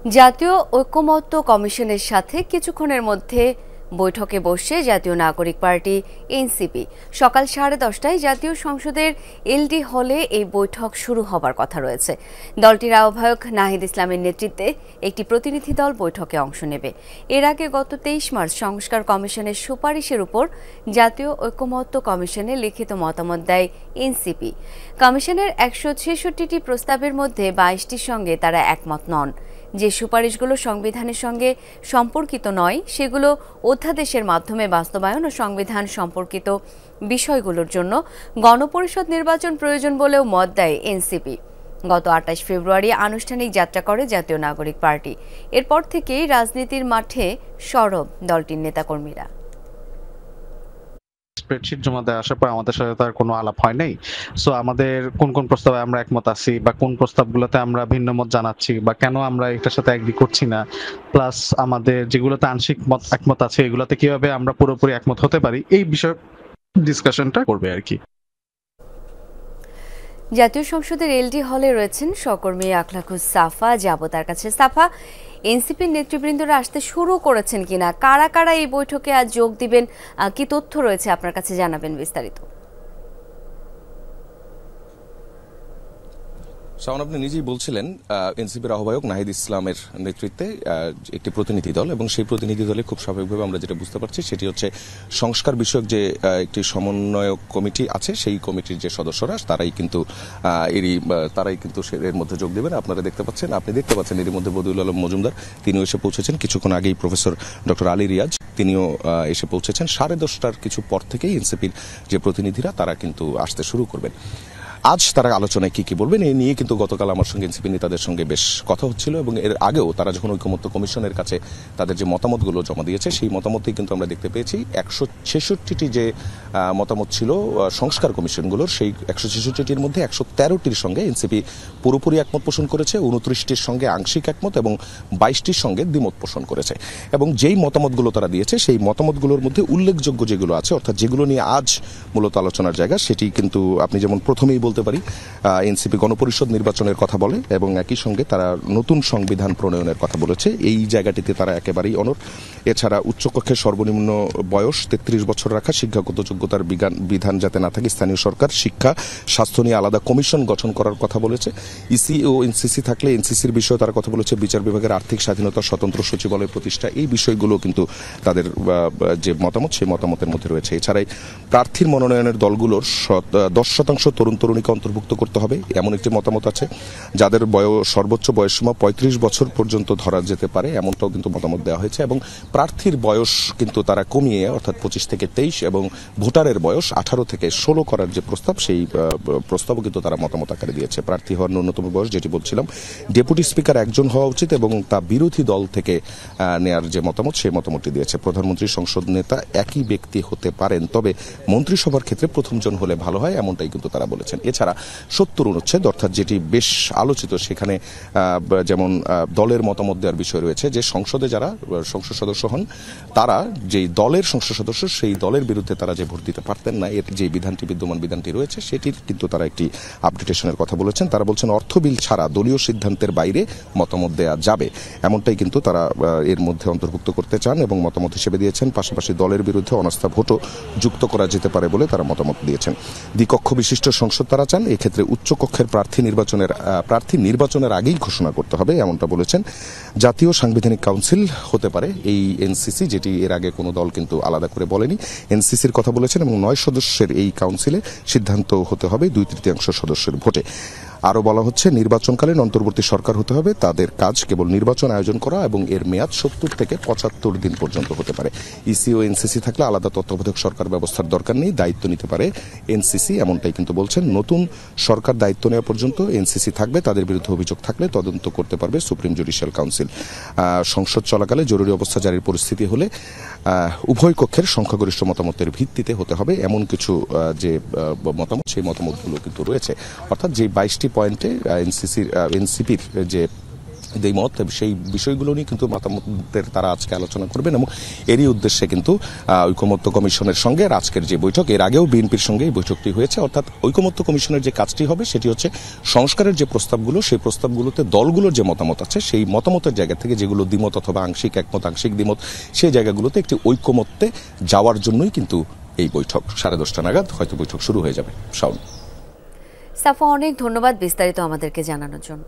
জাতীয় ঐকমত্য কমিশনের সাথে কিছুক্ষণের মধ্যে বৈঠকে বসছে জাতীয় নাগরিক পার্টি এনসিপি। সকাল 10:30টায় জাতীয় সংসদের এলডি হলে এই বৈঠক শুরু হবার কথা রয়েছে। দলটির আহ্বায়ক নাহিদ ইসলামের নেতৃত্বে একটি প্রতিনিধি দল বৈঠকে অংশ নেবে। এর আগে গত 23 মার্চ সংস্কার কমিশনের সুপারিশের উপর জাতীয় ঐকমত্য কমিশনে লিখিত মতামত দেয় এনসিপি। কমিশনের 166টি প্রস্তাবের মধ্যে 22টির সঙ্গে তারা একমত নন। যে সুপারিশগুলো সংবিধানের সঙ্গে সম্পর্কিত নয় সেগুলো অধ্যাদেশের মাধ্যমে বাস্তবায়ন ও সংবিধান সম্পর্কিত বিষয়গুলোর জন্য গণপরিষদ নির্বাচন প্রয়োজন বলেও মত দেয় এনসিপি। গত 28 ফেব্রুয়ারি আনুষ্ঠানিক যাত্রা করে জাতীয় নাগরিক পার্টি। এরপর থেকেই রাজনীতির মাঠে সরব দলটির নেতাকর্মীরা। স্প্রেডশিট জমা দেওয়া আসার পর আমাদের সাথে তার কোনো আলাপ হয় নাই। সো আমাদের কোন কোন প্রস্তাবে আমরা একমত আছি বা কোন প্রস্তাবগুলোতে আমরা ভিন্ন মত জানাচ্ছি বা কেন আমরা এটার সাথে এগ্রি করছি না, প্লাস আমাদের যেগুলোতে আংশিক একমত আছে এগুলোতে কিভাবে আমরা পুরোপুরি একমত হতে পারি, এই বিষয়ে ডিসকাশনটা করবে আর কি। জাতীয় সংসদের এলডি হলে রয়েছেন সহকর্মী আখলাকুস সাফা। যাব তার কাছে। সাফা, এনসিপির নেতৃবৃন্দরা আসতে শুরু করেছেন কিনা, কারা কারা এই বৈঠকে আজ যোগ দিবেন, কি তথ্য রয়েছে আপনার কাছে জানাবেন বিস্তারিত। শাওন, আপনি নিজেই বলছিলেন এনসিপির আহ্বায়ক নাহিদ ইসলামের নেতৃত্বে একটি প্রতিনিধি দল, এবং সেই প্রতিনিধি দলে খুব স্বাভাবিকভাবে আমরা যেটা বুঝতে পারছি সেটি হচ্ছে সংস্কার বিষয়ক যে একটি সমন্বয়ক কমিটি আছে, সেই কমিটির যে সদস্যরা তারাই কিন্তু এর মধ্যে যোগ দেবেন। আপনি দেখতে পাচ্ছেন এর মধ্যে বদিউল আলম মজুমদার, তিনিও এসে পৌঁছেছেন। কিছুক্ষণ আগেই প্রফেসর ডক্টর আলী রিয়াজ তিনিও এসে পৌঁছেছেন। 10:30টার কিছু পর থেকেই এনসিপির যে প্রতিনিধিরা তারা কিন্তু আসতে শুরু করবেন। আজ তারা আলোচনায় কি বলবেন এই নিয়ে কিন্তু গতকাল আমার সঙ্গে এনসিপি নেতাদের সঙ্গে বেশ কথা হচ্ছিল, এবং এর আগেও তারা যখন ঐকমত্য কমিশনের কাছে তাদের যে মতামতগুলো জমা দিয়েছে সেই মতামতেই কিন্তু আমরা দেখতে পেয়েছি 166টি যে মতামত ছিল সংস্কার কমিশনগুলোর, সেই 166টির মধ্যে 113টির সঙ্গে এনসিপি পুরোপুরি একমত পোষণ করেছে, 29টির সঙ্গে আংশিক একমত এবং 22টির সঙ্গে দ্বিমত পোষণ করেছে। এবং যেই মতামতগুলো তারা দিয়েছে সেই মতামতগুলোর মধ্যে উল্লেখযোগ্য যেগুলো আছে, অর্থাৎ যেগুলো নিয়ে আজ মূলত আলোচনার জায়গা, সেটি কিন্তু আপনি যেমন প্রথমেই বলতে পারি এনসিপি গণপরিষদ নির্বাচনের কথা বলে এবং একই সঙ্গে তারা নতুন সংবিধান প্রণয়নের কথা বলেছে। এই জায়গাটিতে তারা একেবারেই অনড়। এছাড়া উচ্চকক্ষের সর্বনিম্ন বয়স 33 বছর রাখা, শিক্ষাগত যোগ্যতার বিধান যাতে না থাকে, স্থানীয় সরকার, শিক্ষা, স্বাস্থ্য নিয়ে আলাদা কমিশন গঠন করার কথা বলেছে। ইসি ও এনসিসি থাকলে এনসিসির বিষয়ে তারা কথা বলেছে। বিচার বিভাগের আর্থিক স্বাধীনতা, স্বতন্ত্র সচিবালয় প্রতিষ্ঠা, এই বিষয়গুলো কিন্তু তাদের যে মতামত সেই মতামতের মধ্যে রয়েছে। এছাড়াই প্রার্থীর মনোনয়নের দলগুলোর 10% তরুণ তরুণীকে অন্তর্ভুক্ত করতে হবে এমন একটি মতামত আছে। যাদের সর্বোচ্চ বয়সসীমা 35 বছর পর্যন্ত ধরা যেতে পারে এমনটাও কিন্তু মতামত দেওয়া হয়েছে, এবং প্রার্থীর বয়স কিন্তু তারা কমিয়ে অর্থাৎ 25 থেকে 23 এবং ভোটারের বয়স 18 থেকে 16 করার যে প্রস্তাব, সেই প্রস্তাবও কিন্তু তারা মতামত আকারে দিয়েছে। প্রার্থী হওয়ার ন্যূনতম বয়স, যেটি বলছিলাম, ডেপুটি স্পিকার একজন হওয়া উচিত এবং তা বিরোধী দল থেকে নেয়ার যে মতামত সেই মতামতটি দিয়েছে। প্রধানমন্ত্রী, সংসদ নেতা একই ব্যক্তি হতে পারেন, তবে মন্ত্রিসভার ক্ষেত্রে প্রথমজন হলে ভালো হয়, এমনটাই কিন্তু তারা বলেছেন। এছাড়া 70 অনুচ্ছেদ অর্থাৎ যেটি বেশ আলোচিত, সেখানে যেমন দলের মতামত দেওয়ার বিষয় রয়েছে যে সংসদে যারা সংসদ সদস্য হন তারা যেই দলের সংসদ সদস্য সেই দলের বিরুদ্ধে তারা যে ভোট দিতে পারতেন না, এর যে বিদ্যমান বিধানটি রয়েছে সেটির কিন্তু তারা একটি আপডেটেশনের কথা বলেছেন। তারা বলছেন অর্থ বিল ছাড়া দলীয় সিদ্ধান্তের বাইরে মতামত দেওয়া যাবে, এমনটাই কিন্তু তারা এর মধ্যে অন্তর্ভুক্ত করতে চান এবং মতামত হিসেবে দিয়েছেন। পাশাপাশি দলের বিরুদ্ধে অনাস্থা ভোটও যুক্ত করা যেতে পারে বলে তারা মতামত দিয়েছেন। দ্বিকক্ষ বিশিষ্ট সংসদ তারা চান, এক্ষেত্রে উচ্চকক্ষের প্রার্থী নির্বাচনের আগেই ঘোষণা করতে হবে, এমনটা বলেছেন। জাতীয় সাংবিধানিক কাউন্সিল হতে পারে এই এনসিসি, যেটি এর আগে কোনো দল কিন্তু আলাদা করে বলেনি। এনসিসির কথা বলেছেন এবং 9 সদস্যের এই কাউন্সিলে সিদ্ধান্ত হতে হবে 2/3 সদস্যের ভোটে। আরও বলা হচ্ছে নির্বাচনকালীন অন্তর্বর্তী সরকার হতে হবে, তাদের কাজ কেবল নির্বাচন আয়োজন করা এবং এর মেয়াদ 70 থেকে 75 দিন পর্যন্ত হতে পারে। ইসি ও এনসিসি থাকলে আলাদা তত্ত্বাবধায়ক সরকার ব্যবস্থার দরকার নেই, দায়িত্ব নিতে পারে এনসিসি, এমনটাই কিন্তু বলছেন। নতুন সরকার দায়িত্ব নেওয়া পর্যন্ত এনসিসি থাকবে, তাদের বিরুদ্ধে অভিযোগ থাকলে তদন্ত করতে পারবে সুপ্রিম জুডিশিয়াল কাউন্সিল। সংসদ চলাকালে জরুরি অবস্থা জারির পরিস্থিতি হলে উভয় কক্ষের সংখ্যাগরিষ্ঠ মতামতের ভিত্তিতে হতে হবে, এমন কিছু যে মতামত সেই মতামতগুলো কিন্তু রয়েছে। অর্থাৎ যে 22টি পয়েন্টে এনসিপির যে দ্বিমত, সেই বিষয়গুলো নিয়ে কিন্তু মতামতের তারা আজকে আলোচনা করবেন এবং এরই উদ্দেশ্যে কিন্তু ঐকমত্য কমিশনের সঙ্গে আজকের যে বৈঠক, এর আগেও বিএনপির সঙ্গে এই বৈঠকটি হয়েছে। অর্থাৎ ঐকমত্য কমিশনের যে কাজটি হবে সেটি হচ্ছে সংস্কারের যে প্রস্তাবগুলো, সেই প্রস্তাবগুলোতে দলগুলোর যে মতামত আছে সেই মতামতের জায়গা থেকে যেগুলো দ্বিমত অথবা আংশিক একমত, আংশিক দ্বিমত, সেই জায়গাগুলোতে একটি ঐকমত্যে যাওয়ার জন্যই কিন্তু এই বৈঠক। 10:30 নাগাদ হয়তো বৈঠক শুরু হয়ে যাবে। শাওন, সাফা, অনেক ধন্যবাদ বিস্তারিত আমাদেরকে জানানোর জন্য।